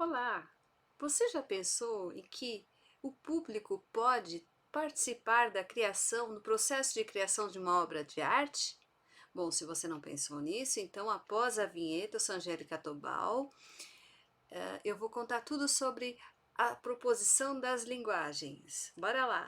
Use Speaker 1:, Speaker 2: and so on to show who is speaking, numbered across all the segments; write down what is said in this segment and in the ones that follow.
Speaker 1: Olá! Você já pensou em que o público pode participar da criação, no processo de criação de uma obra de arte? Bom, se você não pensou nisso, então após a vinheta, eu sou Angélica Tobal, eu vou contar tudo sobre a proposição das linguagens. Bora lá!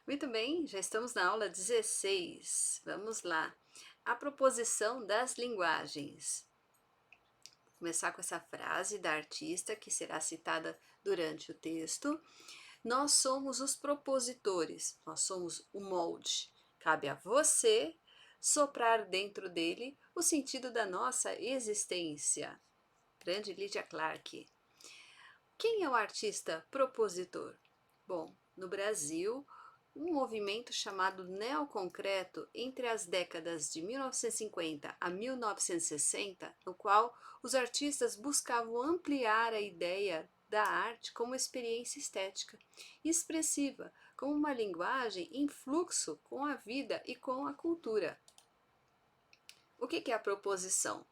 Speaker 1: Muito bem, já estamos na aula 16. Vamos lá. A proposição das linguagens. Vou começar com essa frase da artista que será citada durante o texto. Nós somos os propositores, nós somos o molde. Cabe a você soprar dentro dele o sentido da nossa existência. Grande Lydia Clark. Quem é o artista propositor? Bom, no Brasil, um movimento chamado neoconcreto entre as décadas de 1950 a 1960, no qual os artistas buscavam ampliar a ideia da arte como experiência estética e expressiva, como uma linguagem em fluxo com a vida e com a cultura. O que é a proposição?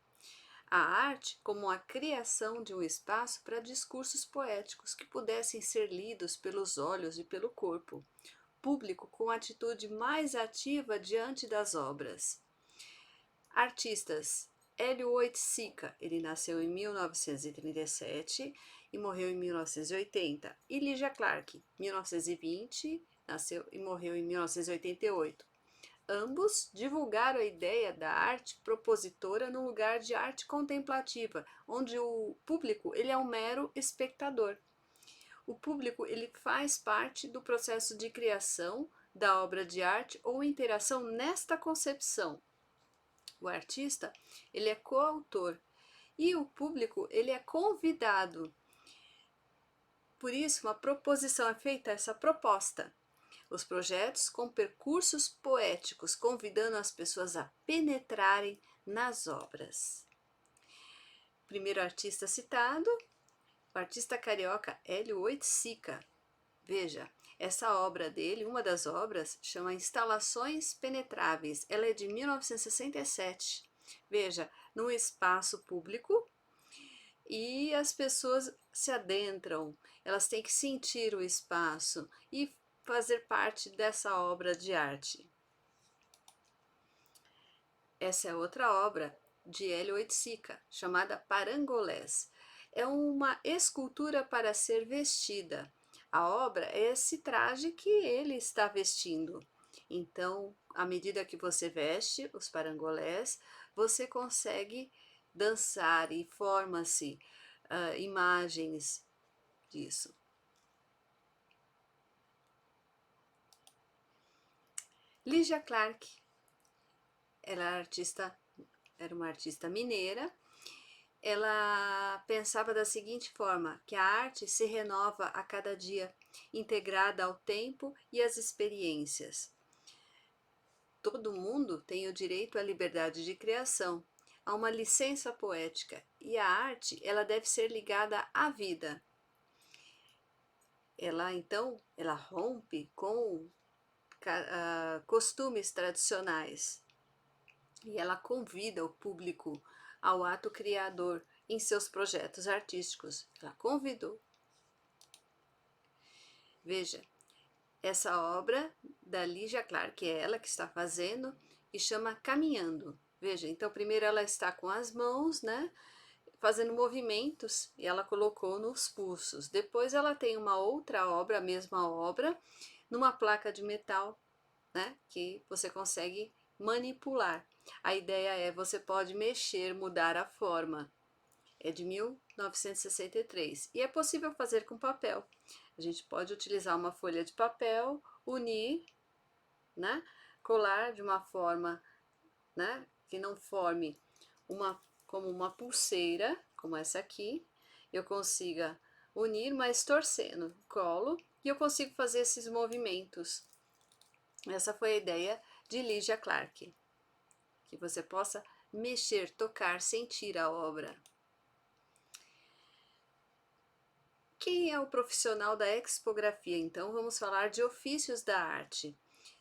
Speaker 1: A arte como a criação de um espaço para discursos poéticos que pudessem ser lidos pelos olhos e pelo corpo, público com atitude mais ativa diante das obras. Artistas: Hélio Oiticica, ele nasceu em 1937 e morreu em 1980, e Lygia Clark, 1920, nasceu e morreu em 1988. Ambos divulgaram a ideia da arte propositora no lugar de arte contemplativa, onde o público ele é um mero espectador. O público ele faz parte do processo de criação da obra de arte ou interação nesta concepção. O artista ele é coautor e o público ele é convidado. Por isso, uma proposição é feita, essa proposta. Os projetos com percursos poéticos, convidando as pessoas a penetrarem nas obras. Primeiro artista citado, o artista carioca Hélio Oiticica. Veja, essa obra dele, uma das obras, chama Instalações Penetráveis. Ela é de 1967. Veja, num espaço público e as pessoas se adentram, elas têm que sentir o espaço e fazer parte dessa obra de arte. Essa é outra obra de Hélio Oiticica, chamada Parangolés. É uma escultura para ser vestida. A obra é esse traje que ele está vestindo. Então, à medida que você veste os parangolés, você consegue dançar e forma-se imagens disso. Lygia Clark, ela era uma artista mineira. Ela pensava da seguinte forma, que a arte se renova a cada dia, integrada ao tempo e às experiências. Todo mundo tem o direito à liberdade de criação, a uma licença poética, e a arte ela deve ser ligada à vida. Ela rompe com costumes tradicionais e ela convida o público ao ato criador em seus projetos artísticos. Ela convidou. Veja, essa obra da Lygia Clark, que é ela que está fazendo, e chama Caminhando. Veja, então primeiro ela está com as mãos, né, fazendo movimentos, e ela colocou nos pulsos. Depois ela tem uma outra obra, a mesma obra, numa placa de metal, né, que você consegue manipular. A ideia é você pode mexer, mudar a forma. É de 1963 e é possível fazer com papel. A gente pode utilizar uma folha de papel, unir, né, colar de uma forma, né, que não forme como uma pulseira, como essa aqui. Eu consiga unir, mas torcendo, colo e eu consigo fazer esses movimentos. Essa foi a ideia de Lygia Clark, que você possa mexer, tocar, sentir a obra. Quem é o profissional da expografia? Então, vamos falar de ofícios da arte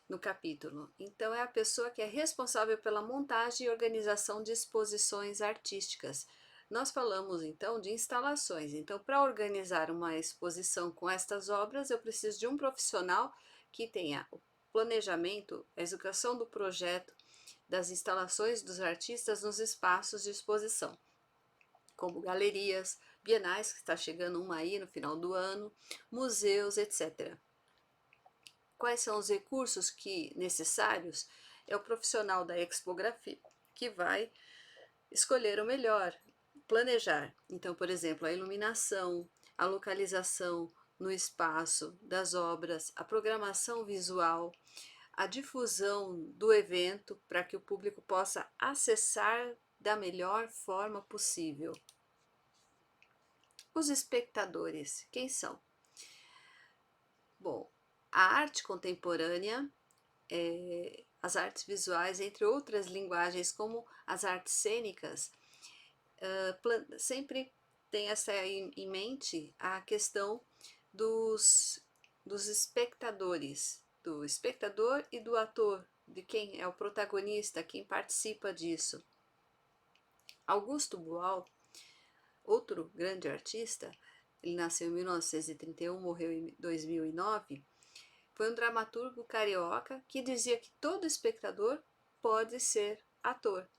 Speaker 1: no capítulo. Então, é a pessoa que é responsável pela montagem e organização de exposições artísticas. Nós falamos então de instalações. Então, para organizar uma exposição com estas obras, eu preciso de um profissional que tenha o planejamento, a execução do projeto das instalações dos artistas nos espaços de exposição, como galerias, bienais, que está chegando uma aí no final do ano, museus, etc. Quais são os recursos que necessários? É o profissional da expografia que vai escolher o melhor, planejar. Então, por exemplo, a iluminação, a localização no espaço das obras, a programação visual, a difusão do evento para que o público possa acessar da melhor forma possível. Os espectadores, quem são? Bom, a arte contemporânea, as artes visuais, entre outras linguagens como as artes cênicas, sempre tem essa em mente a questão dos espectadores, do espectador e do ator, de quem é o protagonista, quem participa disso. Augusto Boal, outro grande artista, ele nasceu em 1931, morreu em 2009, foi um dramaturgo carioca que dizia que todo espectador pode ser ator.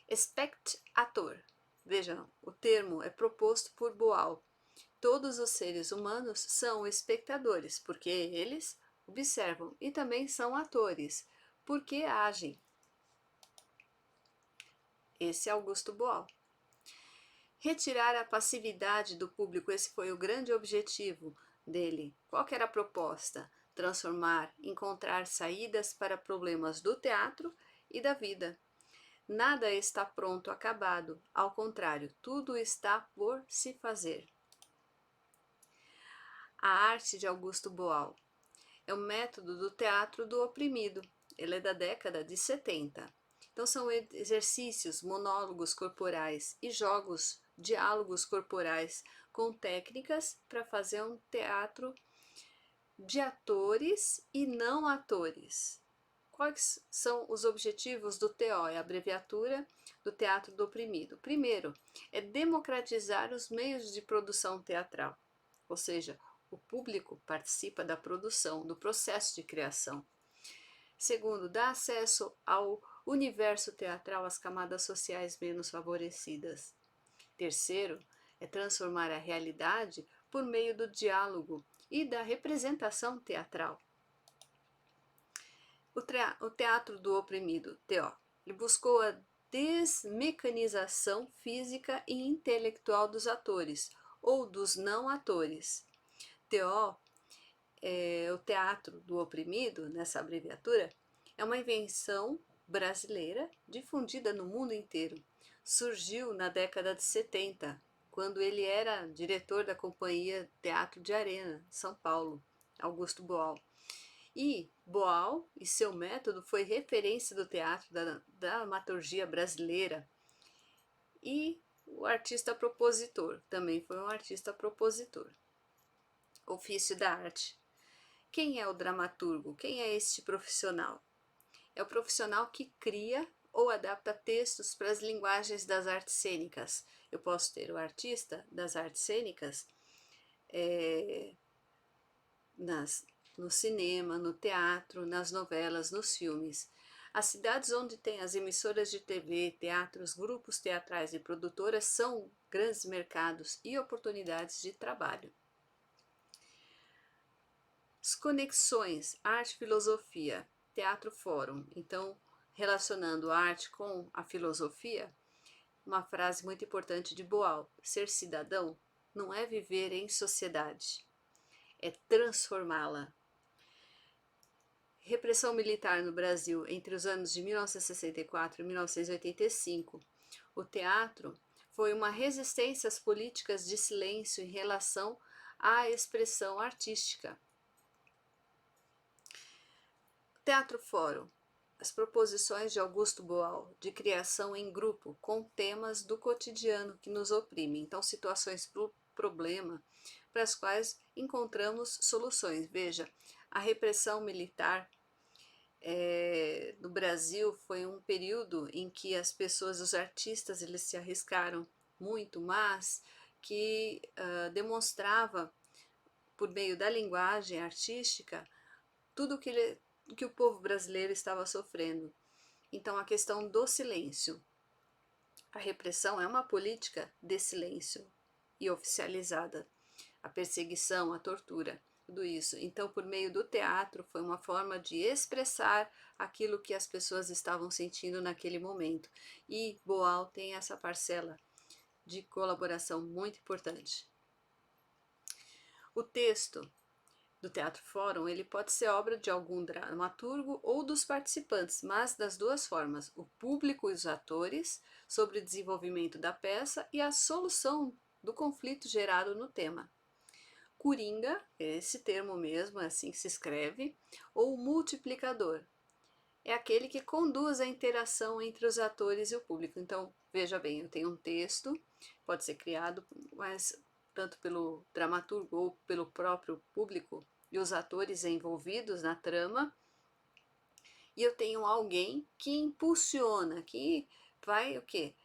Speaker 1: Espectator. Vejam, o termo é proposto por Boal. Todos os seres humanos são espectadores, porque eles observam, e também são atores, porque agem. Esse é Augusto Boal. Retirar a passividade do público, esse foi o grande objetivo dele. Qual que era a proposta? Transformar, encontrar saídas para problemas do teatro e da vida. Nada está pronto, acabado, ao contrário, tudo está por se fazer. A arte de Augusto Boal é o método do teatro do oprimido. Ele é da década de 70. Então são exercícios, monólogos corporais e jogos, diálogos corporais com técnicas para fazer um teatro de atores e não atores. Quais são os objetivos do TO? É a abreviatura do Teatro do Oprimido. Primeiro, é democratizar os meios de produção teatral, ou seja, o público participa da produção, do processo de criação. Segundo, dá acesso ao universo teatral às camadas sociais menos favorecidas. Terceiro, é transformar a realidade por meio do diálogo e da representação teatral. O teatro do oprimido, TO, ele buscou a desmecanização física e intelectual dos atores ou dos não atores. TO, o teatro do oprimido, nessa abreviatura, é uma invenção brasileira difundida no mundo inteiro. Surgiu na década de 70, quando ele era diretor da companhia Teatro de Arena, São Paulo, Augusto Boal. E Boal e seu método foi referência do teatro da dramaturgia brasileira. E o artista propositor, também foi um artista propositor. Ofício da arte. Quem é o dramaturgo? Quem é este profissional? É o profissional que cria ou adapta textos para as linguagens das artes cênicas. Eu posso ter o artista das artes cênicas no cinema, no teatro, nas novelas, nos filmes. As cidades onde tem as emissoras de TV, teatros, grupos teatrais e produtoras são grandes mercados e oportunidades de trabalho. As conexões, arte, filosofia, teatro, fórum. Então, relacionando a arte com a filosofia, uma frase muito importante de Boal: ser cidadão não é viver em sociedade, é transformá-la. Repressão militar no Brasil entre os anos de 1964 e 1985. O teatro foi uma resistência às políticas de silêncio em relação à expressão artística. Teatro Fórum. As proposições de Augusto Boal de criação em grupo com temas do cotidiano que nos oprime. Então, situações problema, para as quais encontramos soluções. Veja, a repressão militar no Brasil foi um período em que as pessoas, os artistas, eles se arriscaram muito, mas que demonstrava, por meio da linguagem artística, tudo que o povo brasileiro estava sofrendo. Então, a questão do silêncio. A repressão é uma política de silêncio e oficializada. A perseguição, a tortura, tudo isso. Então, por meio do teatro, foi uma forma de expressar aquilo que as pessoas estavam sentindo naquele momento. E Boal tem essa parcela de colaboração muito importante. O texto do Teatro Fórum, ele pode ser obra de algum dramaturgo ou dos participantes, mas das duas formas, o público e os atores, sobre o desenvolvimento da peça e a solução do conflito gerado no tema. Coringa, é esse termo mesmo, é assim que se escreve, ou multiplicador, é aquele que conduz a interação entre os atores e o público. Então, veja bem, eu tenho um texto, pode ser criado, mas tanto pelo dramaturgo ou pelo próprio público e os atores envolvidos na trama, e eu tenho alguém que impulsiona, que vai o quê?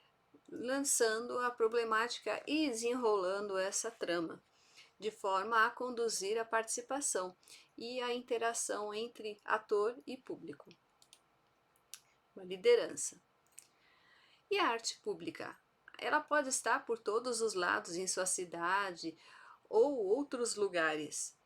Speaker 1: Lançando a problemática e desenrolando essa trama, de forma a conduzir a participação e a interação entre ator e público. Uma liderança. E a arte pública? Ela pode estar por todos os lados em sua cidade ou outros lugares.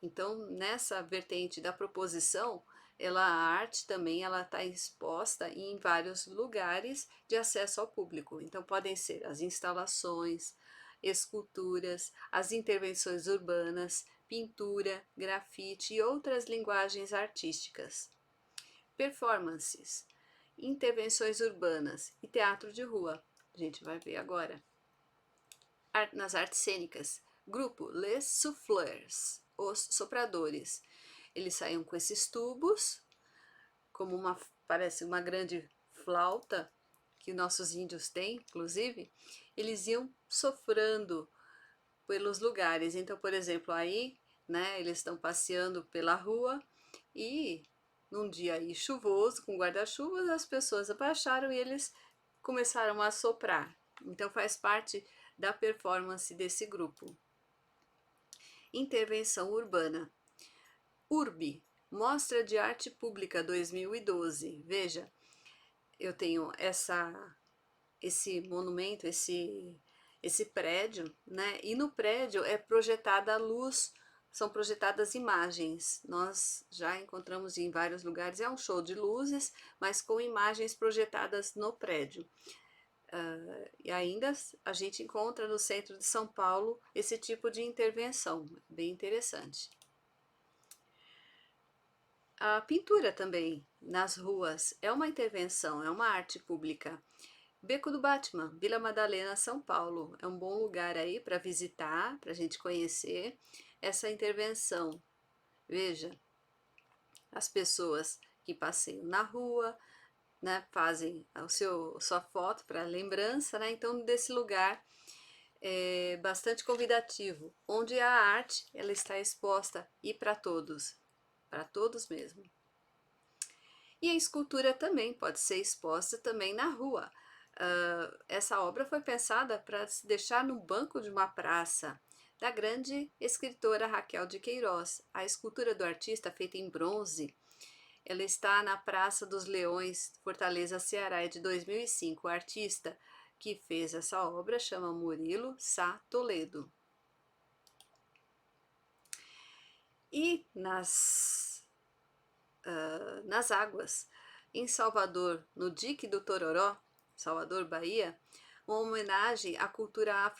Speaker 1: Então, nessa vertente da proposição, a arte também está exposta em vários lugares de acesso ao público. Então, podem ser as instalações, esculturas, as intervenções urbanas, pintura, grafite e outras linguagens artísticas. Performances, intervenções urbanas e teatro de rua. A gente vai ver agora. Nas artes cênicas, grupo Les Souffleurs, os sopradores. Eles saíam com esses tubos, como parece uma grande flauta, que nossos índios têm, inclusive, eles iam sofrando pelos lugares. Então, por exemplo, aí, né, eles estão passeando pela rua e num dia aí chuvoso, com guarda-chuvas, as pessoas abaixaram e eles começaram a soprar. Então faz parte da performance desse grupo. Intervenção urbana. URB, Mostra de Arte Pública 2012. Veja, eu tenho esse monumento, esse prédio, né? E no prédio é projetada a luz, são projetadas imagens. Nós já encontramos em vários lugares, é um show de luzes, mas com imagens projetadas no prédio. E ainda a gente encontra no centro de São Paulo esse tipo de intervenção, bem interessante. A pintura também, nas ruas, é uma intervenção, é uma arte pública. Beco do Batman, Vila Madalena, São Paulo. É um bom lugar aí para visitar, para a gente conhecer essa intervenção. Veja, as pessoas que passeiam na rua, né, fazem sua foto para lembrança, né? Então, desse lugar é bastante convidativo, onde a arte ela está exposta e para todos mesmo. E a escultura também pode ser exposta também na rua. Essa obra foi pensada para se deixar no banco de uma praça, da grande escritora Raquel de Queiroz. A escultura do artista, feita em bronze, ela está na Praça dos Leões, Fortaleza, Ceará, é de 2005. O artista que fez essa obra chama Murilo Sá Toledo. E nas águas, em Salvador, no Dique do Tororó, Salvador, Bahia, uma homenagem à cultura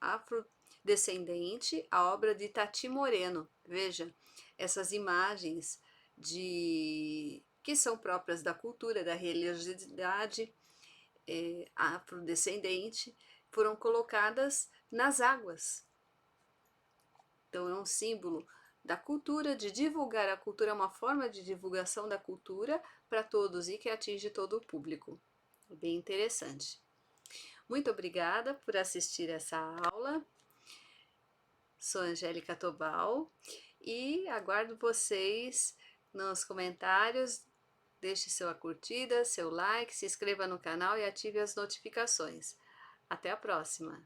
Speaker 1: afrodescendente, a obra de Tati Moreno. Veja, essas imagens que são próprias da cultura, da religiosidade afrodescendente, foram colocadas nas águas. Então é um símbolo da cultura, de divulgar a cultura, é uma forma de divulgação da cultura para todos e que atinge todo o público. Bem interessante. Muito obrigada por assistir essa aula. Sou Angélica Tobal e aguardo vocês nos comentários. Deixe sua curtida, seu like, se inscreva no canal e ative as notificações. Até a próxima!